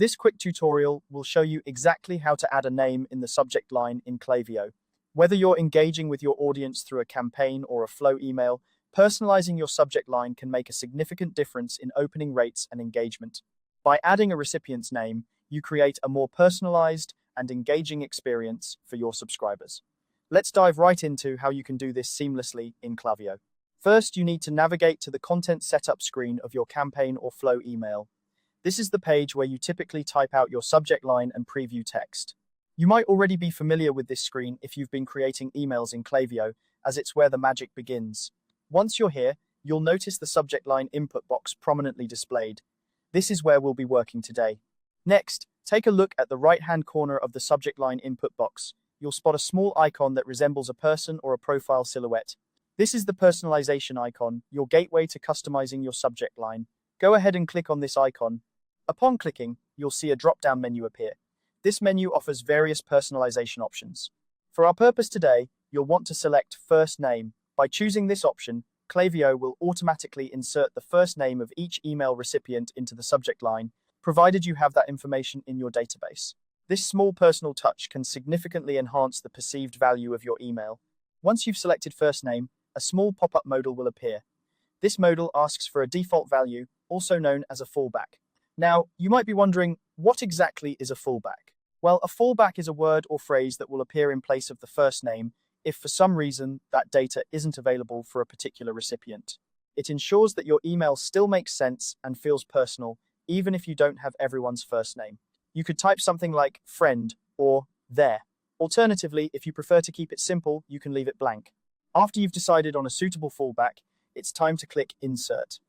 This quick tutorial will show you exactly how to add a name in the subject line in Klaviyo. Whether you're engaging with your audience through a campaign or a flow email, personalizing your subject line can make a significant difference in opening rates and engagement. By adding a recipient's name, you create a more personalized and engaging experience for your subscribers. Let's dive right into how you can do this seamlessly in Klaviyo. First, you need to navigate to the content setup screen of your campaign or flow email. This is the page where you typically type out your subject line and preview text. You might already be familiar with this screen if you've been creating emails in Klaviyo, as it's where the magic begins. Once you're here, you'll notice the subject line input box prominently displayed. This is where we'll be working today. Next, take a look at the right-hand corner of the subject line input box. You'll spot a small icon that resembles a person or a profile silhouette. This is the personalization icon, your gateway to customizing your subject line. Go ahead and click on this icon. Upon clicking, you'll see a drop-down menu appear. This menu offers various personalization options. For our purpose today, you'll want to select first name. By choosing this option, Klaviyo will automatically insert the first name of each email recipient into the subject line, provided you have that information in your database. This small personal touch can significantly enhance the perceived value of your email. Once you've selected first name, a small pop-up modal will appear. This modal asks for a default value, also known as a fallback. Now, you might be wondering, what exactly is a fallback? Well, a fallback is a word or phrase that will appear in place of the first name if for some reason that data isn't available for a particular recipient. It ensures that your email still makes sense and feels personal, even if you don't have everyone's first name. You could type something like friend or there. Alternatively, if you prefer to keep it simple, you can leave it blank. After you've decided on a suitable fallback, it's time to click Insert.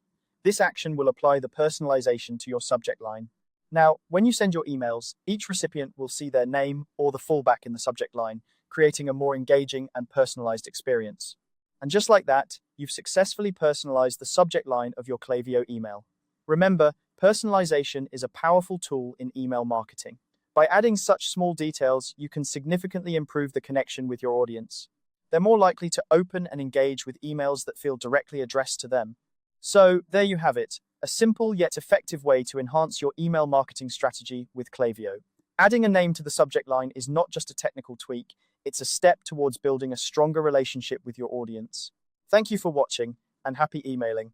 This action will apply the personalization to your subject line. Now, when you send your emails, each recipient will see their name or the fallback in the subject line, creating a more engaging and personalized experience. And just like that, you've successfully personalized the subject line of your Klaviyo email. Remember, personalization is a powerful tool in email marketing. By adding such small details, you can significantly improve the connection with your audience. They're more likely to open and engage with emails that feel directly addressed to them. So, there you have it, a simple yet effective way to enhance your email marketing strategy with Klaviyo. Adding a name to the subject line is not just a technical tweak, it's a step towards building a stronger relationship with your audience. Thank you for watching, and happy emailing.